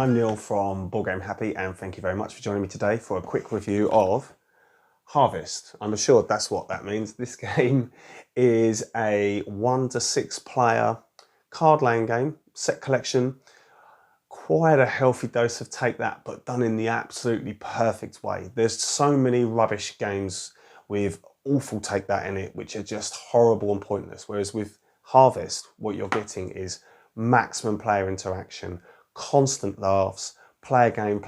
I'm Neil from Board Game Happy, and thank you very much for joining me today for a quick review of Harvest. I'm assured that's what that means. This game is a 1 to 6 player card laying game, set collection. Quite a healthy dose of take that, but done in the absolutely perfect way. There's so many rubbish games with awful take that in it, which are just horrible and pointless. Whereas with Harvest, what you're getting is maximum player interaction, constant laughs, play a game,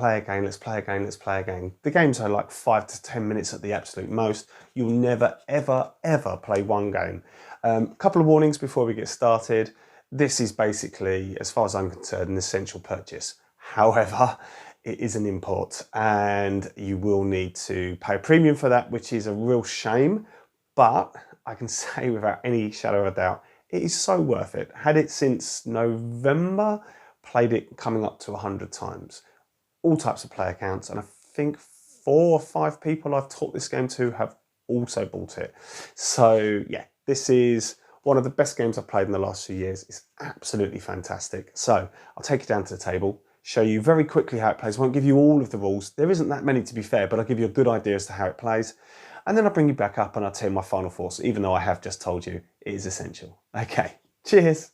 let's play a game, let's play a game. The games are like 5 to 10 minutes at the absolute most. You'll never, ever, ever play one game. A couple of warnings before we get started. This is basically, as far as I'm concerned, an essential purchase. However, it is an import and you will need to pay a premium for that, which is a real shame. But I can say without any shadow of a doubt, it is so worth it. Had it since November, played it coming up to 100 times. All types of player counts, and I think 4 or 5 people I've taught this game to have also bought it. So yeah, this is one of the best games I've played in the last few years. It's absolutely fantastic. So I'll take you down to the table, show you very quickly how it plays. I won't give you all of the rules. There isn't that many, to be fair, but I'll give you a good idea as to how it plays. And then I'll bring you back up and I'll tell you my final thoughts, even though I have just told you it is essential. Okay, cheers.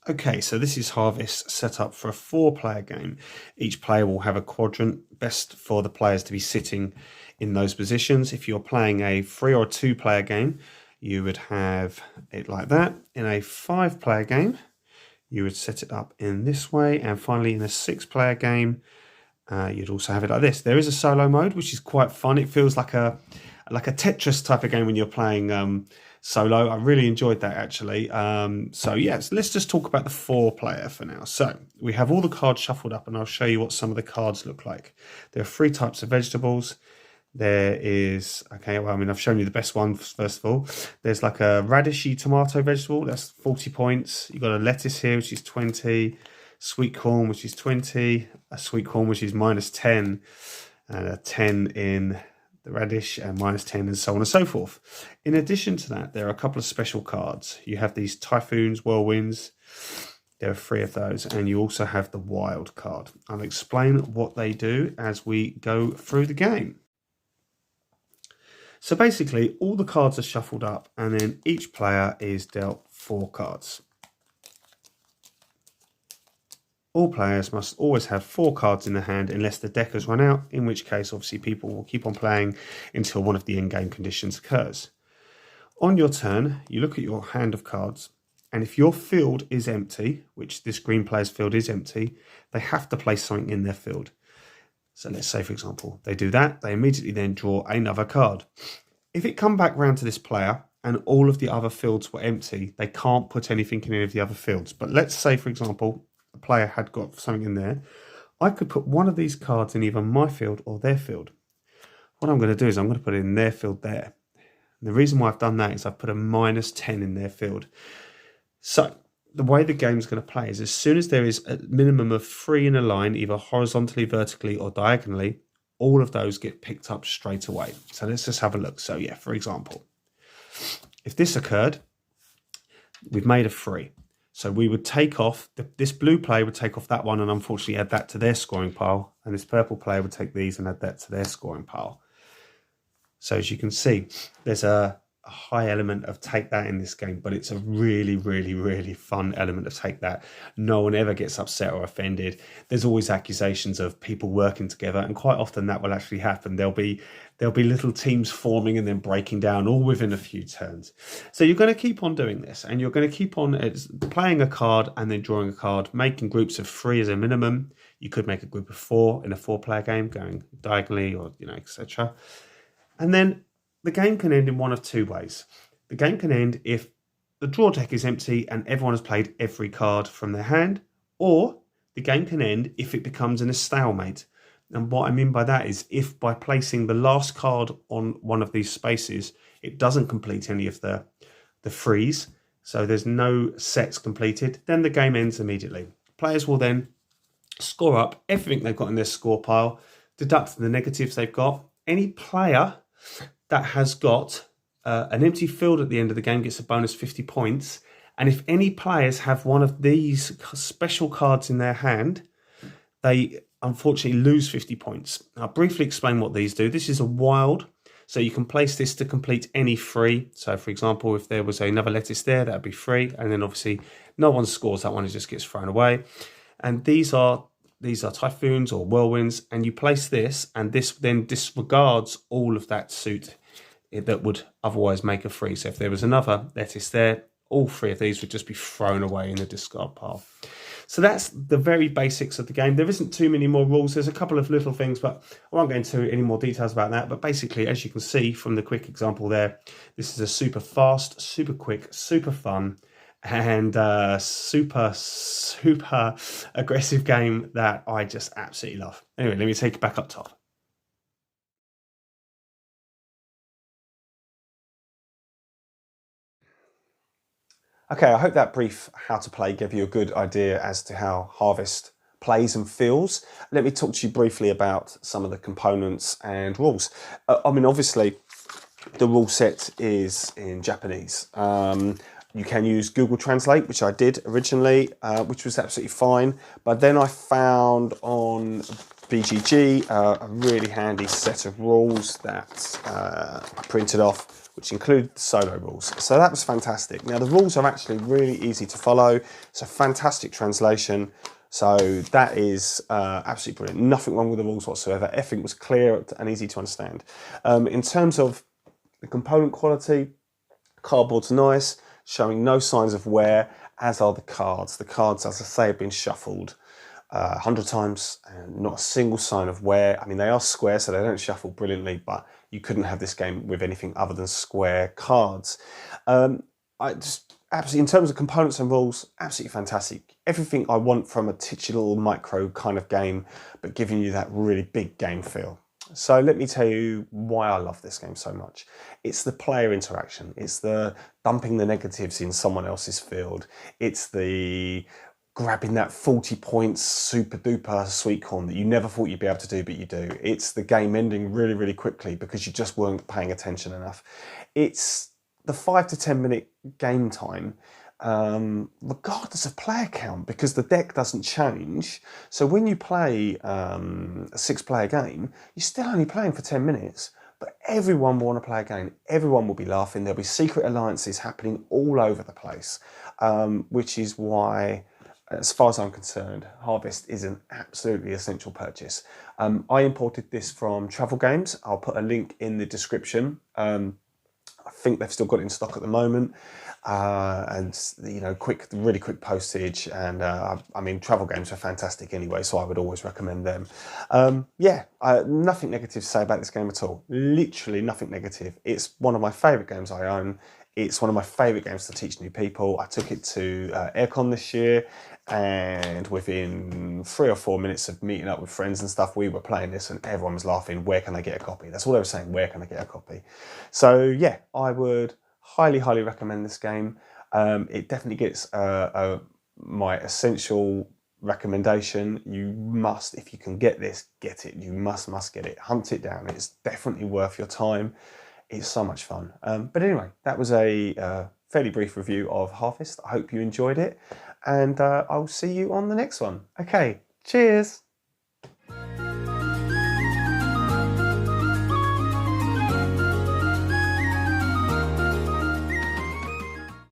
Okay, so this is Harvest set up for a 4-player game. Each player will have a quadrant, best for the players to be sitting in those positions. If you're playing a 3 or 2-player game, you would have it like that. In a 5-player game, you would set it up in this way. And finally, in a 6-player game, you'd also have it like this. There is a solo mode, which is quite fun. It feels like a Tetris type of game when you're playing solo. I really enjoyed that actually. So yes, let's just talk about the 4-player for now. So we have all the cards shuffled up and I'll show you what some of the cards look like. There are 3 types of vegetables. There is, okay, well, I mean, I've shown you the best one first of all. There's like a radishy tomato vegetable, that's 40 points. You've got a lettuce here, which is 20, sweet corn, which is 20, a sweet corn, which is -10, and a 10 in the radish and -10 and so on and so forth. In addition to that, there are a couple of special cards. You have these typhoons, whirlwinds. There are 3 of those, and you also have the wild card. I'll explain what they do as we go through the game. So basically, all the cards are shuffled up, and then each player is dealt 4 cards. All players must always have 4 cards in the hand unless the deck has run out, in which case obviously people will keep on playing until one of the in-game conditions occurs. On your turn, you look at your hand of cards, and if your field is empty, which this green player's field is empty, they have to place something in their field. So let's say, for example, they do that, they immediately then draw another card. If it come back round to this player and all of the other fields were empty, they can't put anything in any of the other fields. But let's say, for example, the player had got something in there. I could put one of these cards in either my field or their field. What I'm going to do is I'm going to put it in their field there. And the reason why I've done that is I've put a -10 in their field. So the way the game's going to play is as soon as there is a minimum of 3 in a line, either horizontally, vertically or diagonally, all of those get picked up straight away. So let's just have a look. So yeah, for example, if this occurred, we've made a 3. So we would take off, this blue player would take off that one and unfortunately add that to their scoring pile. And this purple player would take these and add that to their scoring pile. So as you can see, there's a high element of take that in this game, but it's a really, really, really fun element of take that. No one ever gets upset or offended. There's always accusations of people working together, and quite often that will actually happen. There'll be little teams forming and then breaking down all within a few turns. So you're going to keep on doing this, and you're going to keep on playing a card and then drawing a card, making groups of 3 as a minimum. You could make a group of 4 in a 4-player game, going diagonally or etc. And then the game can end in one of 2 ways. The game can end if the draw deck is empty and everyone has played every card from their hand, or the game can end if it becomes in a stalemate. And what I mean by that is if by placing the last card on one of these spaces, it doesn't complete any of the frees, so there's no sets completed, then the game ends immediately. Players will then score up everything they've got in their score pile, deduct the negatives they've got. Any player that has got an empty field at the end of the game gets a bonus 50 points, And if any players have one of these special cards in their hand, they unfortunately lose 50 points. I'll briefly explain what these do. This is a wild, so you can place this to complete any free. So for example, if there was another lettuce there, that'd be free. And then obviously no one scores that one, it just gets thrown away. And these are typhoons or whirlwinds, and you place this, and this then disregards all of that suit that would otherwise make a free. So if there was another lettuce there, all three of these would just be thrown away in the discard pile. So that's the very basics of the game. There isn't too many more rules. There's a couple of little things, but I won't go into any more details about that. But basically, as you can see from the quick example there, this is a super fast, super quick, super fun, and super aggressive game that I just absolutely love. Anyway, let me take it back up top. Okay, I hope that brief how to play gave you a good idea as to how Harvest plays and feels. Let me talk to you briefly about some of the components and rules. I mean, obviously, the rule set is in Japanese. You can use Google Translate, which I did originally, which was absolutely fine. But then I found on BGG a really handy set of rules that I printed off, which include the solo rules. So that was fantastic. Now the rules are actually really easy to follow. It's a fantastic translation. So that is absolutely brilliant. Nothing wrong with the rules whatsoever. Everything was clear and easy to understand. In terms of the component quality, cardboard's nice, showing no signs of wear, as are the cards. The cards, as I say, have been shuffled 100 times and not a single sign of wear. I mean, they are square, so they don't shuffle brilliantly, but you couldn't have this game with anything other than square cards. I just absolutely, in terms of components and rules, absolutely fantastic. Everything I want from a titchy little micro kind of game, but giving you that really big game feel. So let me tell you why I love this game so much. It's the player interaction. It's the dumping the negatives in someone else's field. It's the grabbing that 40 points super duper sweet corn that you never thought you'd be able to do, but you do. It's the game ending really, really quickly because you just weren't paying attention enough. It's the 5 to 10 minute game time, regardless of player count, because the deck doesn't change. So when you play a 6-player game, you're still only playing for 10 minutes, but everyone will want to play a game. Everyone will be laughing. There'll be secret alliances happening all over the place, which is why, as far as I'm concerned, Harvest is an absolutely essential purchase. I imported this from Travel Games. I'll put a link in the description. I think they've still got it in stock at the moment, and you know, really quick postage. And I mean, Travel Games are fantastic anyway, so I would always recommend them. Yeah, nothing negative to say about this game at all. Literally nothing negative. It's one of my favourite games I own. It's one of my favourite games to teach new people. I took it to Aircon this year, and within 3 or 4 minutes of meeting up with friends and stuff, we were playing this and everyone was laughing, where can I get a copy? That's all they were saying, where can I get a copy? So yeah, I would highly, highly recommend this game. It definitely gets my essential recommendation. You must, if you can get this, get it. You must get it. Hunt it down. It's definitely worth your time. It's so much fun. But anyway, that was a fairly brief review of Harvest. I hope you enjoyed it, and I'll see you on the next one. Okay, cheers.